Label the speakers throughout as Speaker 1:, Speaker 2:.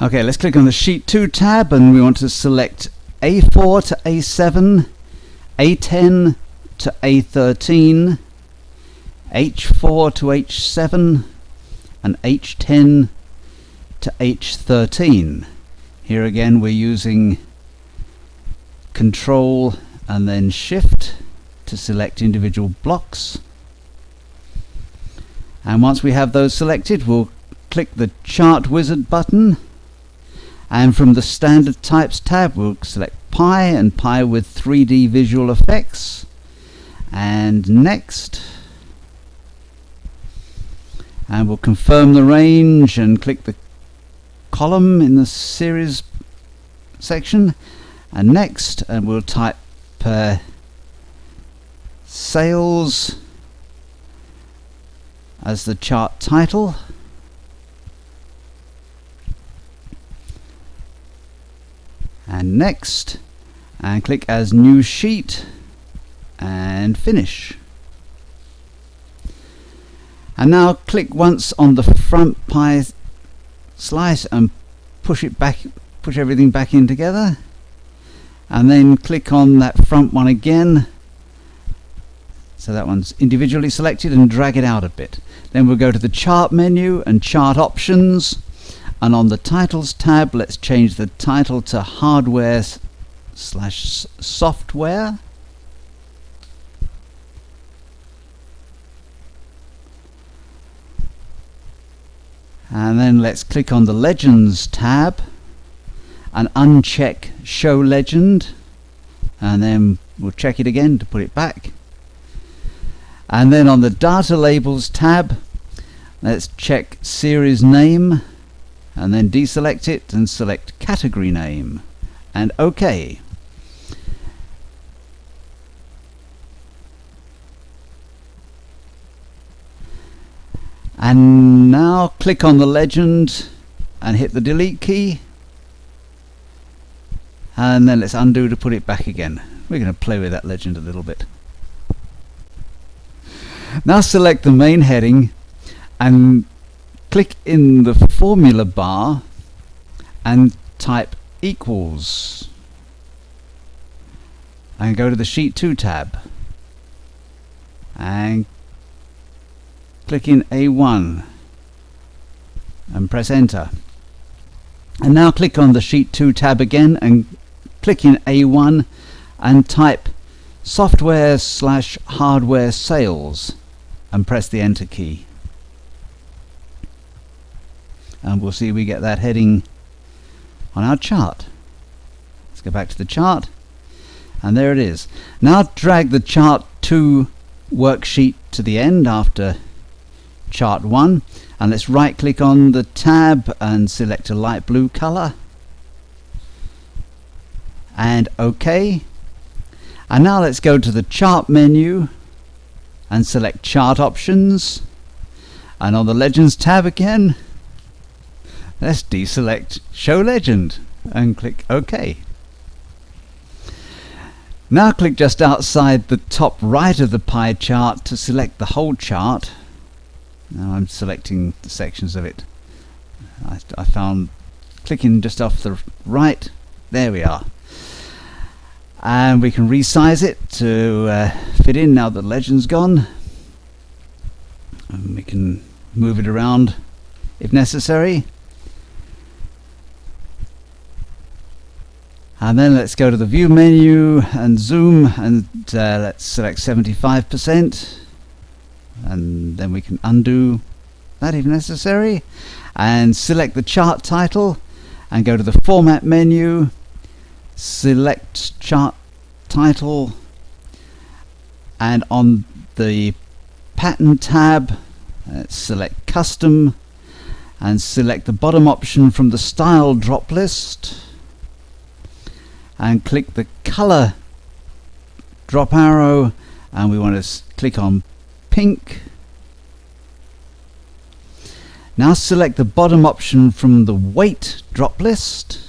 Speaker 1: Okay, let's click on the Sheet 2 tab and we want to select A4 to A7, A10 to A13, H4 to H7 and H10 to H13. Here again we're using Control and then Shift to select individual blocks. And once we have those selected, we'll click the Chart Wizard button, and from the Standard Types tab we'll select Pi and Pi with 3D visual effects, and Next. And we'll confirm the range and click the column in the series section, and Next, and we'll type sales as the chart title, and Next, and click as new sheet and finish. And now click once on the front pie slice and push everything back in together, and then click on that front one again, so that one's individually selected, and drag it out a bit. Then we'll go to the Chart menu and Chart Options, and on the Titles tab let's change the title to Hardware/Software. And then let's click on the Legends tab and uncheck Show Legend, and then we'll check it again to put it back. And then on the Data Labels tab, let's check Series Name and then deselect it and select Category Name and OK. And now click on the legend and hit the delete key, and then let's undo to put it back again. We're going to play with that legend a little bit. Now select the main heading and click in the formula bar and type equals, and go to the Sheet 2 tab and click in A1 and press enter. And now click on the Sheet 2 tab again and click in A1 and type Software/Hardware Sales and press the enter key. And we'll see we get that heading on our chart. Let's go back to the chart, and there it is. Now drag the Chart 2 worksheet to the end after Chart 1, and let's right click on the tab and select a light blue color and OK. And now let's go to the Chart menu and select Chart Options, and on the Legends tab again let's deselect Show Legend and click OK. Now click just outside the top right of the pie chart to select the whole chart. Now I'm selecting the sections of it. I found clicking just off the right. There we are. And we can resize it to fit in now that the legend's gone. And we can move it around if necessary. And then let's go to the View menu and zoom, and let's select 75%. And then we can undo that if necessary, and select the chart title and go to the Format menu, select Chart Title, and on the Pattern tab select Custom and select the bottom option from the Style drop list and click the Color drop arrow, and we want to click on Pink. Now select the bottom option from the Weight drop list,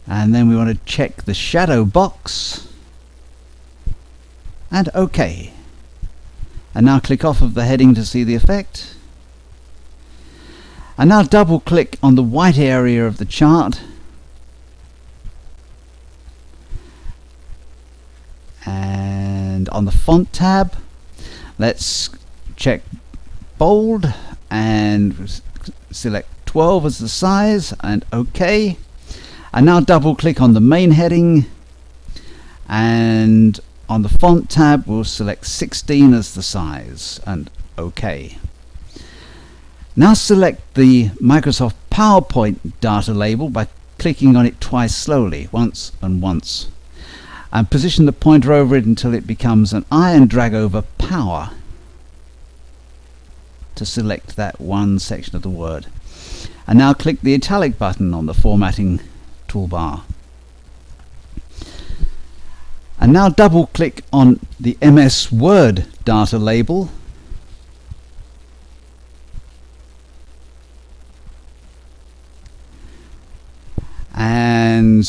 Speaker 1: and then we want to check the shadow box and OK. And now click off of the heading to see the effect. And now double click on the white area of the chart and on the font tab let's check bold and select 12 as the size and OK. And now double click on the main heading, and on the font tab we'll select 16 as the size and OK. Now select the Microsoft PowerPoint data label by clicking on it twice slowly, once and once, and position the pointer over it until it becomes an eye and drag over power to select that one section of the word. And now click the italic button on the formatting toolbar. And now double click on the MS Word data label and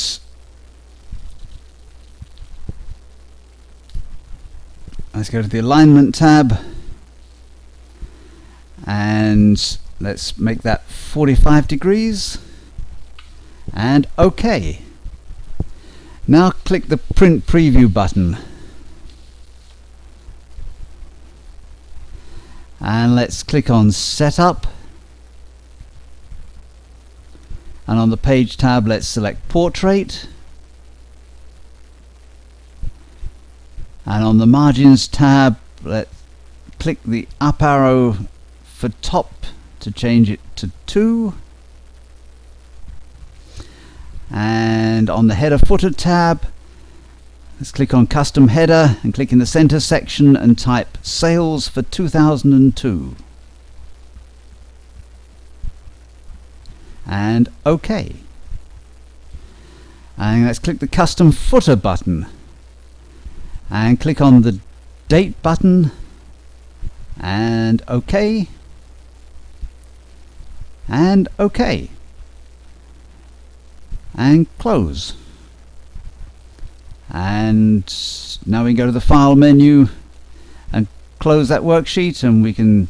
Speaker 1: let's go to the alignment tab and let's make that 45 degrees and OK. Now click the print preview button and let's click on setup, and on the page tab let's select portrait, and on the margins tab let's click the up arrow for top to change it to 2, and on the header footer tab let's click on custom header and click in the center section and type sales for 2002 and OK. And let's click the custom footer button and click on the date button and OK and OK and close. And now we can go to the file menu and close that worksheet, and we can